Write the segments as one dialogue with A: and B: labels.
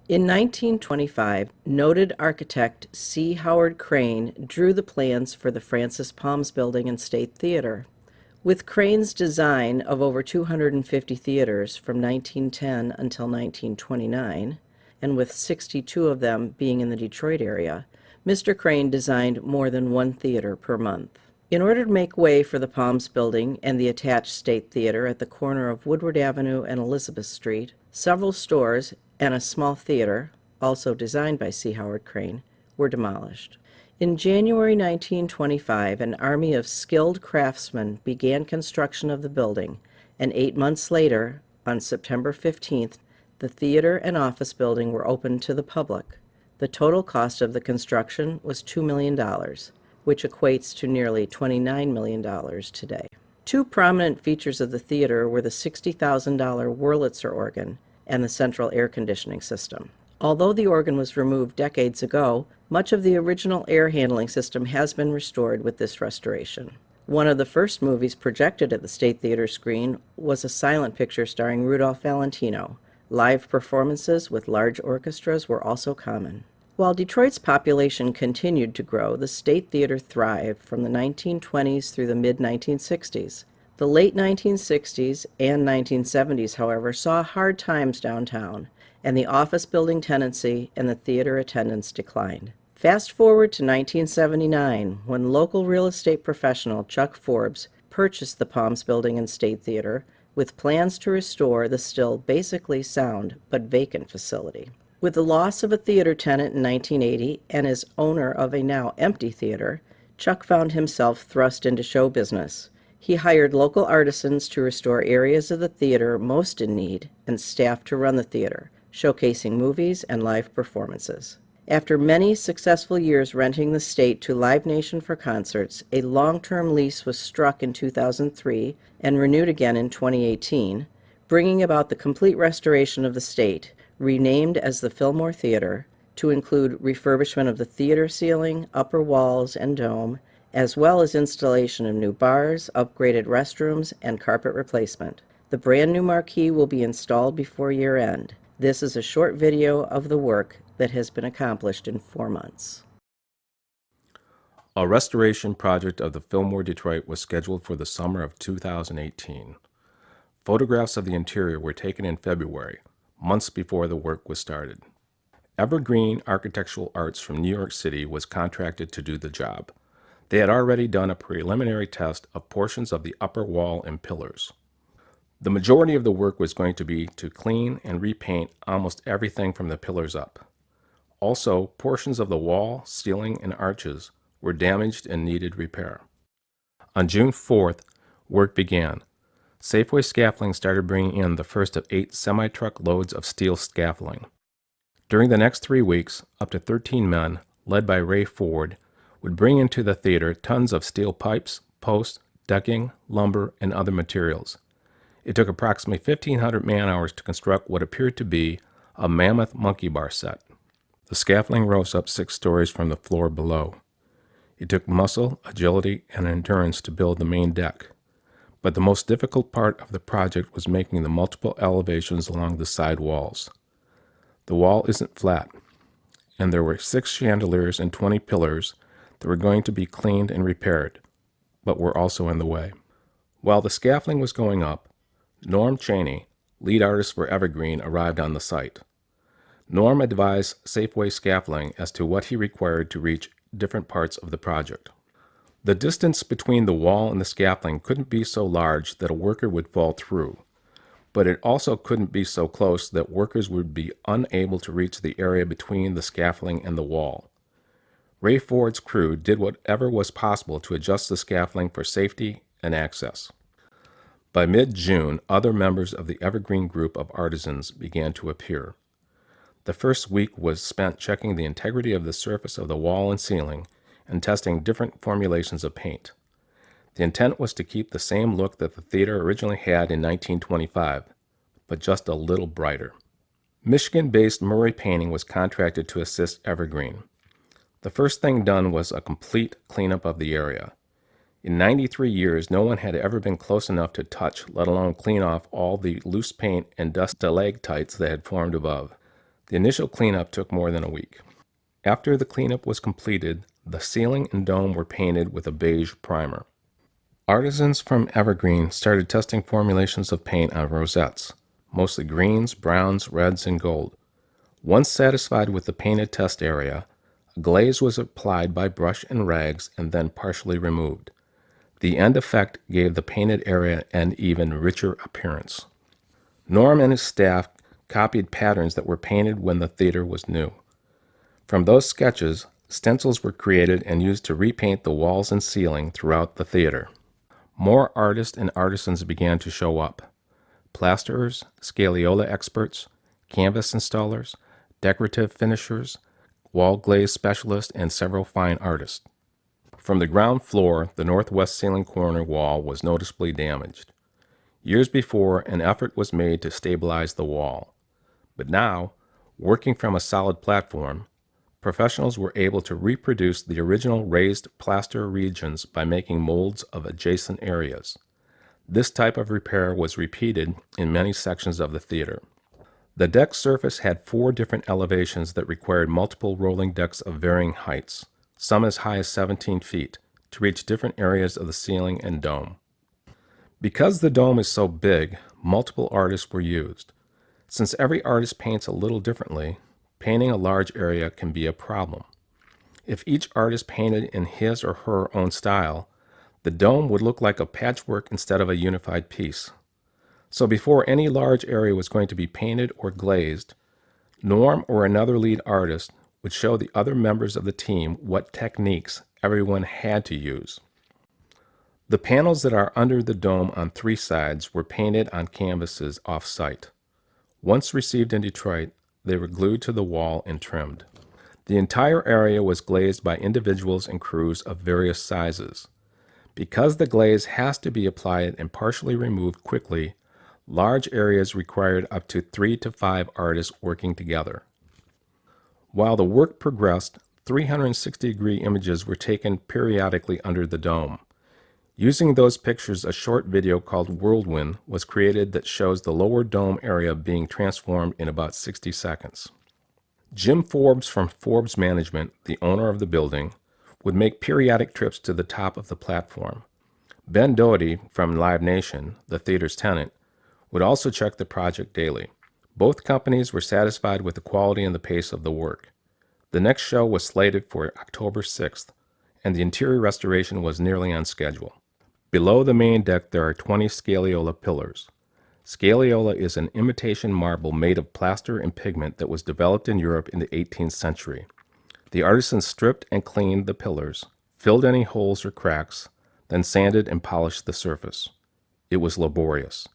A: In 1925, noted architect C. Howard Crane drew the plans for the Francis Palms Building and State Theater. With Crane's design of over 250 theaters from 1910 until 1929, and with 62 of them being in the Detroit area, Mr. Crane designed more than one theater per month. In order to make way for the Palms Building and the attached State Theater at the corner of Woodward Avenue and Elizabeth Street, several stores and a small theater, also designed by C. Howard Crane, were demolished. In January 1925, an army of skilled craftsmen began construction of the building, and 8 months later, on September 15th, the theater and office building were opened to the public. The total cost of the construction was $2 million, which equates to nearly $29 million today. Two prominent features of the theater were the $60,000 Wurlitzer organ and the central air conditioning system. Although the organ was removed decades ago, much of the original air handling system has been restored with this restoration. One of the first movies projected at the State Theater screen was a silent picture starring Rudolph Valentino. Live performances with large orchestras were also common. While Detroit's population continued to grow, the State Theater thrived from the 1920s through the mid-1960s. The late 1960s and 1970s, however, saw hard times downtown, and the office building tenancy and the theater attendance declined. Fast forward to 1979, when local real estate professional Chuck Forbes purchased the Palms Building and State Theater with plans to restore the still basically sound but vacant facility. With the loss of a theater tenant in 1980 and as owner of a now empty theater, Chuck found himself thrust into show business. He hired local artisans to restore areas of the theater most in need and staff to run the theater, showcasing movies and live performances. After many successful years renting the State to Live Nation for concerts, a long-term lease was struck in 2003 and renewed again in 2018, bringing about the complete restoration of the State, renamed as the Fillmore Theater, to include refurbishment of the theater ceiling, upper walls, and dome, as well as installation of new bars, upgraded restrooms, and carpet replacement. The brand new marquee will be installed before year end. This is a short video of the work that has been accomplished in 4 months.
B: A restoration project of the Fillmore Detroit was scheduled for the summer of 2018. Photographs of the interior were taken in February, months before the work was started. Evergreen Architectural Arts from New York City was contracted to do the job. They had already done a preliminary test of portions of the upper wall and pillars. The majority of the work was going to be to clean and repaint almost everything from the pillars up. Also, portions of the wall, ceiling, and arches were damaged and needed repair. On June 4th, work began. Safeway Scaffolding started bringing in the first of 8 semi-truck loads of steel scaffolding. During the next 3 weeks, up to 13 men, led by Ray Ford, would bring into the theater tons of steel pipes, posts, decking, lumber, and other materials. It took approximately 1,500 man-hours to construct what appeared to be a mammoth monkey bar set. The scaffolding rose up 6 stories from the floor below. It took muscle, agility, and endurance to build the main deck. But the most difficult part of the project was making the multiple elevations along the side walls. The wall isn't flat, and there were 6 chandeliers and 20 pillars that were going to be cleaned and repaired, but were also in the way. While the scaffolding was going up, Norm Chaney, lead artist for Evergreen, arrived on the site. Norm advised Safeway Scaffolding as to what he required to reach different parts of the project. The distance between the wall and the scaffolding couldn't be so large that a worker would fall through, but it also couldn't be so close that workers would be unable to reach the area between the scaffolding and the wall. Ray Ford's crew did whatever was possible to adjust the scaffolding for safety and access. By mid-June, other members of the Evergreen group of artisans began to appear. The first week was spent checking the integrity of the surface of the wall and ceiling and testing different formulations of paint. The intent was to keep the same look that the theater originally had in 1925, but just a little brighter. Michigan-based Murray Painting was contracted to assist Evergreen. The first thing done was a complete cleanup of the area. In 93 years, no one had ever been close enough to touch, let alone clean off all the loose paint and dust stalactites that had formed above. The initial cleanup took more than a week. After the cleanup was completed, the ceiling and dome were painted with a beige primer. Artisans from Evergreen started testing formulations of paint on rosettes, mostly greens, browns, reds, and gold. Once satisfied with the painted test area, a glaze was applied by brush and rags and then partially removed. The end effect gave the painted area an even richer appearance. Norm and his staff copied patterns that were painted when the theater was new. From those sketches, stencils were created and used to repaint the walls and ceiling throughout the theater. More artists and artisans began to show up. Plasterers, scagliola experts, canvas installers, decorative finishers, wall glaze specialists, and several fine artists. From the ground floor, the northwest ceiling corner wall was noticeably damaged. Years before, an effort was made to stabilize the wall. But now, working from a solid platform, professionals were able to reproduce the original raised plaster regions by making molds of adjacent areas. This type of repair was repeated in many sections of the theater. The deck surface had 4 different elevations that required multiple rolling decks of varying heights, some as high as 17 feet, to reach different areas of the ceiling and dome. Because the dome is so big, multiple artists were used. Since every artist paints a little differently, painting a large area can be a problem. If each artist painted in his or her own style, the dome would look like a patchwork instead of a unified piece. So before any large area was going to be painted or glazed, Norm or another lead artist would show the other members of the team what techniques everyone had to use. The panels that are under the dome on 3 sides were painted on canvases off-site. Once received in Detroit, they were glued to the wall and trimmed. The entire area was glazed by individuals and crews of various sizes. Because the glaze has to be applied and partially removed quickly, large areas required up to 3 to 5 artists working together. While the work progressed, 360-degree images were taken periodically under the dome. Using those pictures, a short video called Whirlwind was created that shows the lower dome area being transformed in about 60 seconds. Jim Forbes from Forbes Management, the owner of the building, would make periodic trips to the top of the platform. Ben Doherty from Live Nation, the theater's tenant, would also check the project daily. Both companies were satisfied with the quality and the pace of the work. The next show was slated for October 6th, and the interior restoration was nearly on schedule. Below the main deck, there are 20 scagliola pillars. Scagliola is an imitation marble made of plaster and pigment that was developed in Europe in the 18th century. The artisans stripped and cleaned the pillars, filled any holes or cracks, then sanded and polished the surface. It was laborious.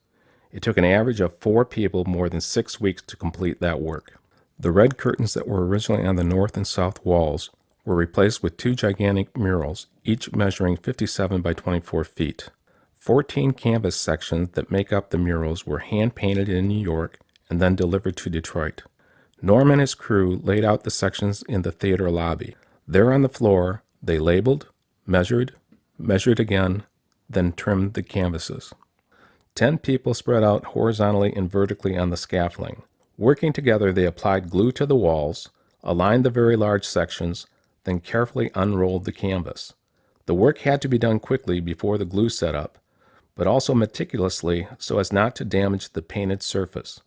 B: It took an average of 4 people more than 6 weeks to complete that work. The red curtains that were originally on the north and south walls were replaced with 2 gigantic murals, each measuring 57 by 24 feet. 14 canvas sections that make up the murals were hand-painted in New York and then delivered to Detroit. Norm and his crew laid out the sections in the theater lobby. There on the floor, they labeled, measured again, then trimmed the canvases. 10 people spread out horizontally and vertically on the scaffolding. Working together, they applied glue to the walls, aligned the very large sections, then carefully unrolled the canvas. The work had to be done quickly before the glue set up, but also meticulously so as not to damage the painted surface.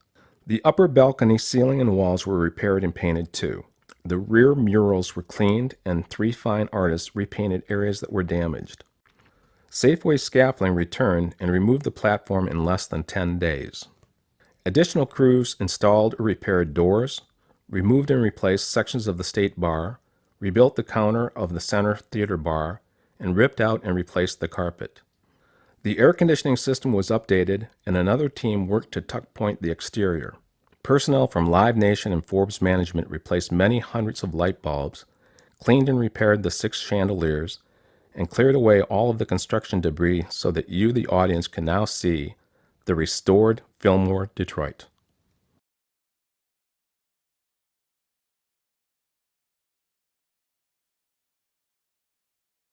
B: The upper balcony ceiling and walls were repaired and painted too. The rear murals were cleaned and 3 fine artists repainted areas that were damaged. Safeway scaffolding returned and removed the platform in less than 10 days. Additional crews installed or repaired doors, removed and replaced sections of the state bar, rebuilt the counter of the center theater bar, and ripped out and replaced the carpet. The air conditioning system was updated, and another team worked to tuck point the exterior. Personnel from Live Nation and Forbes Management replaced many hundreds of light bulbs, cleaned and repaired the 6 chandeliers, and cleared away all of the construction debris so that you, the audience, can now see the restored Fillmore Detroit.